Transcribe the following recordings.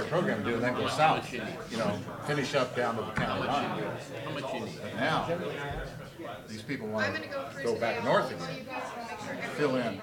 our program to do, and then go south, finish up down to the county line. How much you need? But now, these people want to go back north again, fill in.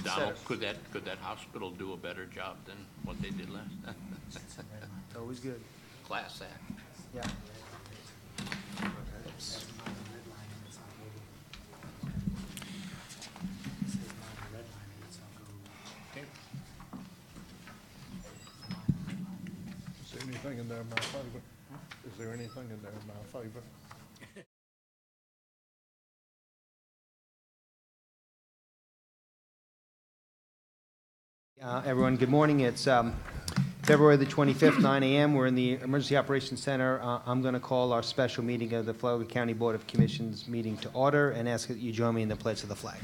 Donald, could that hospital do a better job than what they did last? Always good. Class act. Yeah. Is there anything in there in my favor? Is there anything in there in my favor? Everyone, good morning. It's February the 25th, 9 a.m. We're in the Emergency Operations Center. I'm going to call our special meeting of the Florida County Board of Commissioners meeting to order and ask that you join me in the pledge of the flag.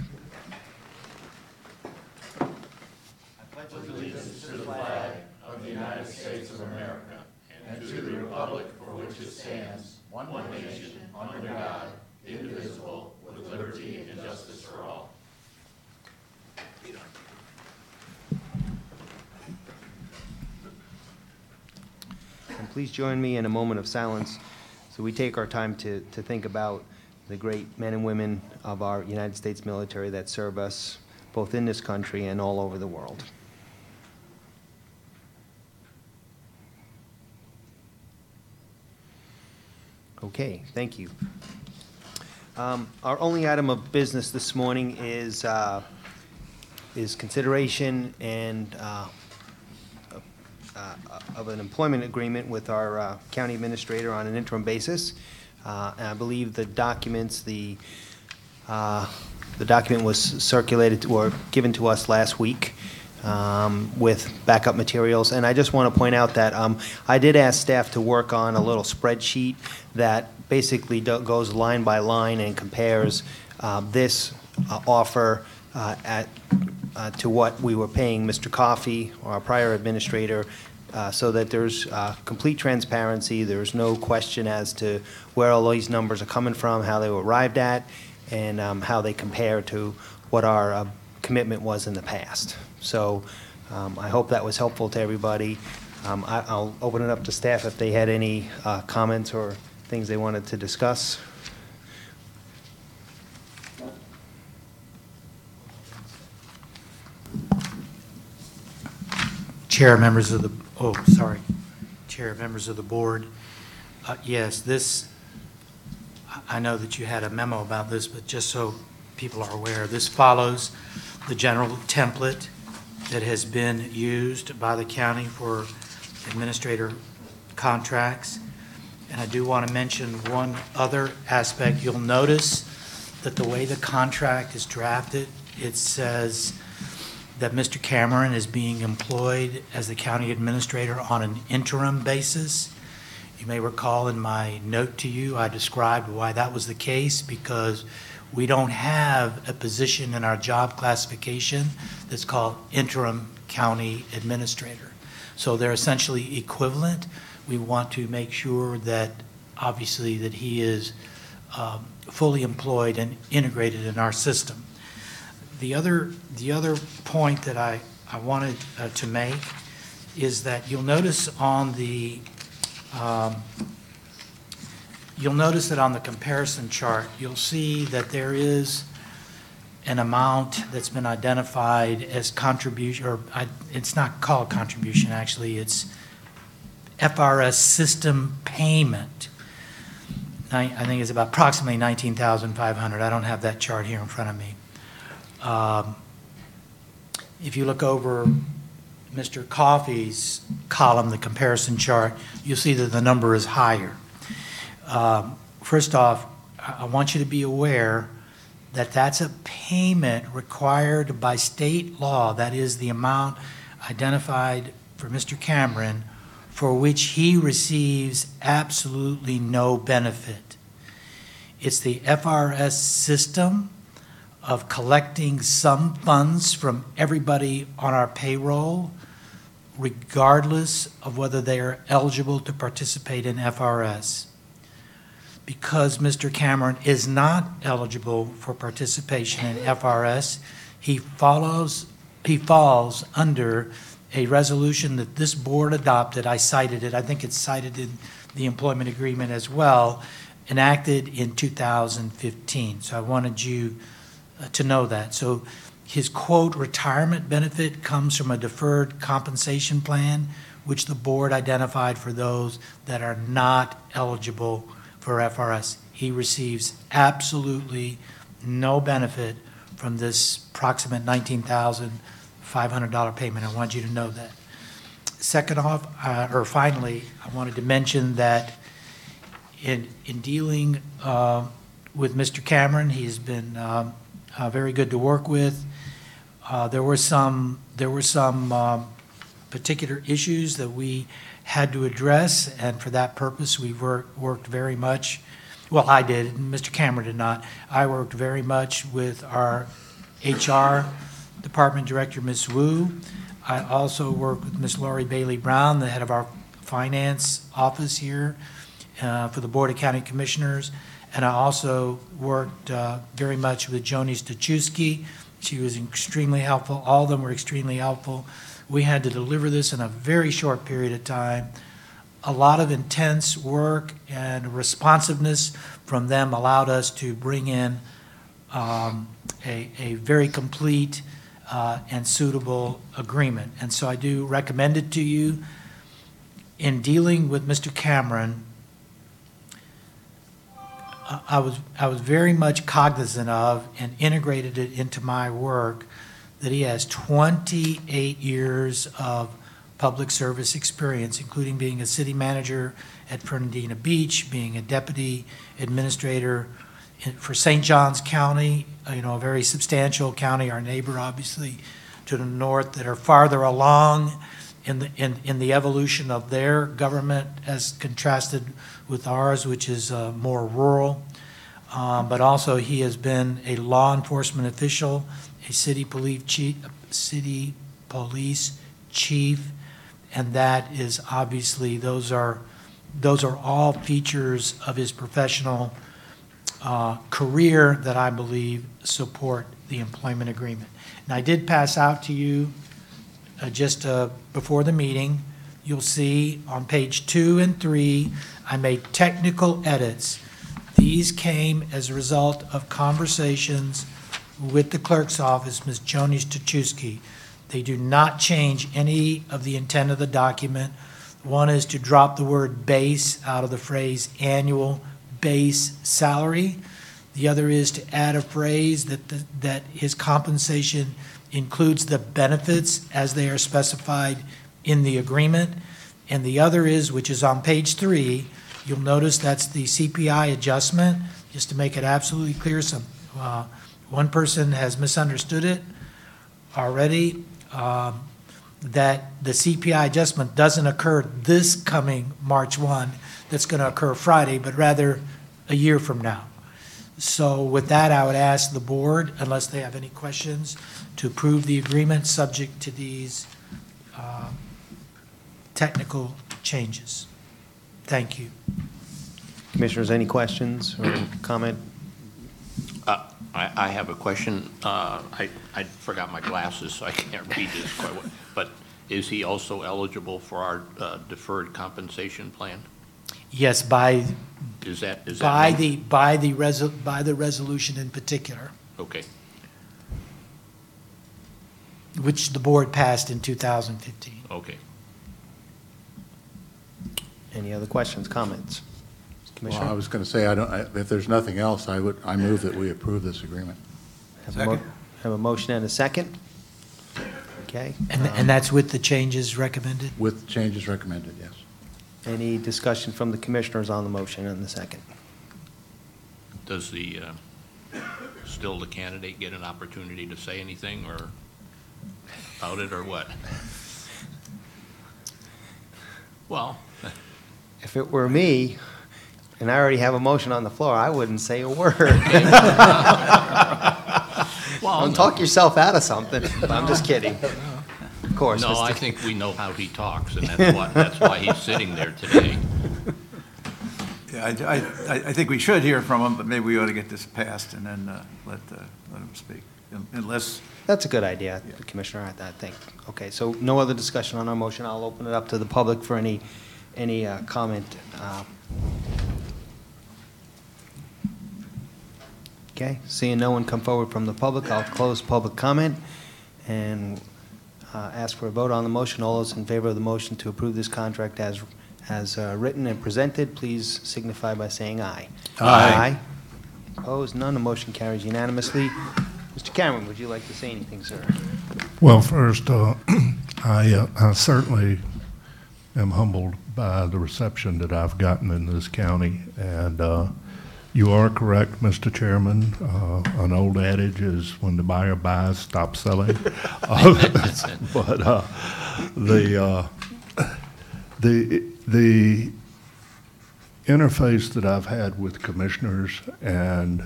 And please join me in a moment of silence so we take our time to think about the great men and women of our United States military that serve us both in this country and all over the world. Okay, thank you. Our only item of business this morning is consideration and of an employment agreement with our county administrator on an interim basis. And I believe the documents, the document was circulated or given to us last week with backup materials. And I just want to point out that I did ask staff to work on a little spreadsheet that basically goes line by line and compares this offer to what we were paying Mr. Coffey, our prior administrator, so that there's complete transparency. There's no question as to where all these numbers are coming from, how they were arrived at, and how they compare to what our commitment was in the past. So I hope that was helpful to everybody. I'll open it up to staff if they had any comments or things they wanted to discuss. Chair, members of the board. Yes, this, I know that you had a memo about this, but just so people are aware, this follows the general template that has been used by the county for administrator contracts. And I do want to mention one other aspect. You'll notice that the way the contract is drafted, it says that Mr. Cameron is being employed as the county administrator on an interim basis. You may recall in my note to you, I described why that was the case, because we don't have a position in our job classification that's called interim county administrator. So they're essentially equivalent. We want to make sure that, obviously, that he is fully employed and integrated in our system. The other point that I wanted to make is that you'll notice on the comparison chart, you'll see that there is an amount that's been identified as contribution, or it's not called contribution, actually, it's FRS system payment. I think it's about approximately $19,500. I don't have that chart here in front of me. If you look over Mr. Coffey's column, the comparison chart, you'll see that the number is higher. First off, I want you to be aware that that's a payment required by state law. That is the amount identified for Mr. Cameron, for which he receives absolutely no benefit. It's the FRS system of collecting some funds from everybody on our payroll, regardless of whether they are eligible to participate in FRS. Because Mr. Cameron is not eligible for participation in FRS, he falls under a resolution that this board adopted. I cited it. I think it's cited in the employment agreement as well, enacted in 2015. So I wanted you to know that. So his, quote, retirement benefit comes from a deferred compensation plan, which the board identified for those that are not eligible for FRS. He receives absolutely no benefit from this approximate $19,500 payment. I want you to know that. Second off, or finally, I wanted to mention that in dealing with Mr. Cameron, he's been very good to work with. There were some particular issues that we had to address, and for that purpose, we worked very much. Well, I did. Mr. Cameron did not. I worked very much with our HR department director, Ms. Wu. I also worked with Ms. Lori Bailey Brown, the head of our finance office here for the Board of County Commissioners. And I also worked very much with Joni Stachewski. She was extremely helpful. All of them were extremely helpful. We had to deliver this in a very short period of time. A lot of intense work and responsiveness from them allowed us to bring in a very complete and suitable agreement. And so I do recommend it to you. In dealing with Mr. Cameron, I was very much cognizant of and integrated it into my work that he has 28 years of public service experience, including being a city manager at Fernandina Beach, being a deputy administrator for St. Johns County, a very substantial county, our neighbor obviously to the north, that are farther along in the evolution of their government as contrasted with ours, which is more rural. But also he has been a law enforcement official, a city police chief, and that is obviously, those are all features of his professional career that I believe support the employment agreement. And I did pass out to you just before the meeting. You'll see on page 2 and 3, I made technical edits. These came as a result of conversations with the clerk's office, Ms. Joni Stachewski. They do not change any of the intent of the document. One is to drop the word base out of the phrase annual base salary. The other is to add a phrase that his compensation includes the benefits as they are specified in the agreement. And the other is, which is on page 3, you'll notice that's the CPI adjustment, just to make it absolutely clear. One person has misunderstood it already. The that the CPI adjustment doesn't occur this coming March 1, that's going to occur Friday, but rather a year from now. So with that, I would ask the board, unless they have any questions, to approve the agreement subject to these technical changes. Thank you. Commissioners, any questions or comment? I have a question. I forgot my glasses, so I can't read this quite well. But is he also eligible for our deferred compensation plan? Yes, by Is that? by the resolution in particular, Okay. which the board passed in 2015. Okay. Any other questions, comments? Well, I Commissioner? was going to say, if there's nothing else, I move that we approve this agreement. Have a motion and a second? Okay. And that's with the changes recommended? With changes recommended, yes. Any discussion from the commissioners on the motion and the second? Does still the candidate get an opportunity to say anything or about it or what? Well, If it were me, and I already have a motion on the floor, I wouldn't say a word. Don't talk yourself out of something. I'm just kidding. Of course. no, Mr. I think we know how he talks, and that's why he's sitting there today. Yeah, I think we should hear from him, but maybe we ought to get this passed and then let him speak, unless, That's a good idea, Commissioner, I think. Okay, so no other discussion on our motion. I'll open it up to the public for any comment. Okay, seeing no one come forward from the public, I'll close public comment and ask for a vote on the motion. All those in favor of the motion to approve this contract as written and presented, please signify by saying aye. Aye. Opposed? None. The motion carries unanimously. Mr. Cameron, would you like to say anything, sir? Well, first, I certainly am humbled by the reception that I've gotten in this county, and you are correct, Mr. Chairman. An old adage is when the buyer buys, stop selling. But the interface that I've had with commissioners and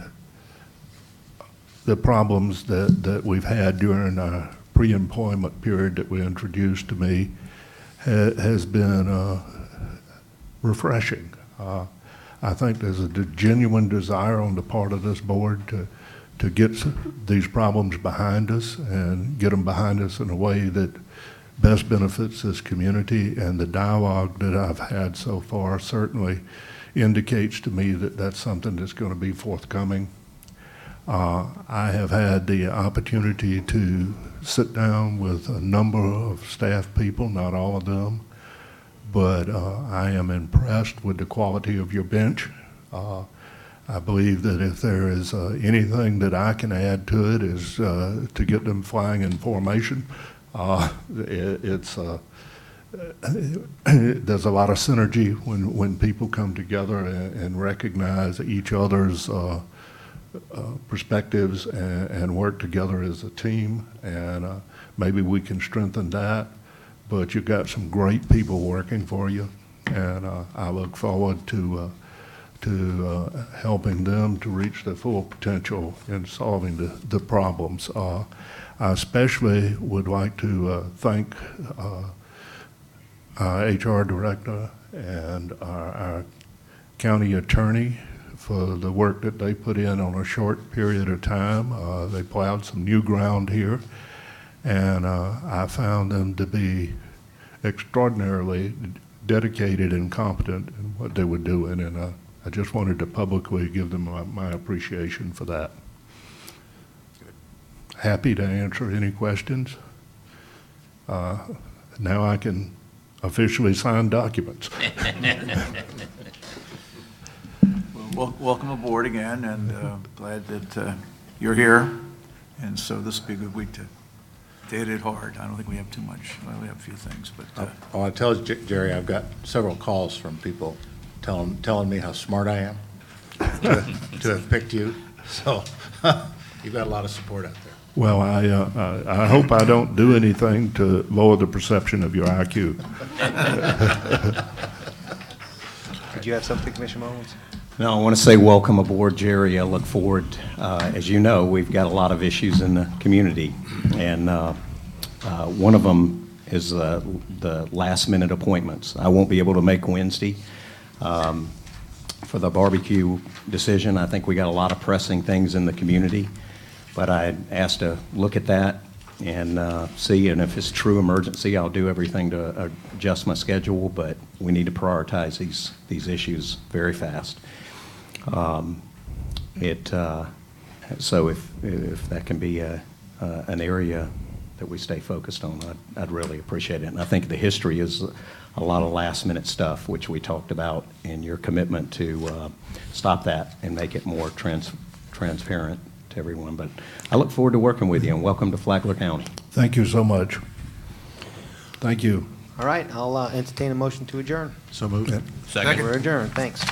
the problems that we've had during our pre-employment period that were introduced to me has been refreshing. I think there's a genuine desire on the part of this board to get these problems behind us and get them behind us in a way that best benefits this community, and the dialogue that I've had so far certainly indicates to me that that's something that's going to be forthcoming. I have had the opportunity to sit down with a number of staff people, not all of them, but I am impressed with the quality of your bench. I believe that if there is anything that I can add to it is to get them flying in formation. There's a lot of synergy when people come together and recognize each other's perspectives and work together as a team, and maybe we can strengthen that. But you've got some great people working for you, and I look forward to helping them to reach their full potential in solving the problems. I especially would like to thank our HR director and our county attorney for the work that they put in on a short period of time. They plowed some new ground here, and I found them to be extraordinarily dedicated and competent in what they were doing, and I just wanted to publicly give them my appreciation for that. Happy to answer any questions. Now I can officially sign documents. well, welcome aboard again, and glad that you're here. And so this will be a good week to hit it hard. I don't think we have too much. Well, we have a few things, but. Oh, I tell you, Jerry, I've got several calls from people telling me how smart I am to have picked you. So you've got a lot of support out there. Well, I hope I don't do anything to lower the perception of your IQ. Did you have something, Commissioner Mullins? No, I want to say welcome aboard, Jerry. I look forward, as you know, we've got a lot of issues in the community, and one of them is the last-minute appointments. I won't be able to make Wednesday for the barbecue decision. I think we got a lot of pressing things in the community, but I asked to look at that and see, and if it's true emergency, I'll do everything to adjust my schedule, but we need to prioritize these issues very fast. So if that can be an area that we stay focused on, I'd really appreciate it. And I think the history is a lot of last-minute stuff, which we talked about, and your commitment to stop that and make it more transparent to everyone. But I look forward to working with you, and welcome to Flagler County. Thank you so much. Thank you. All right, I'll entertain a motion to adjourn. So moved. Second. We're adjourned, thanks.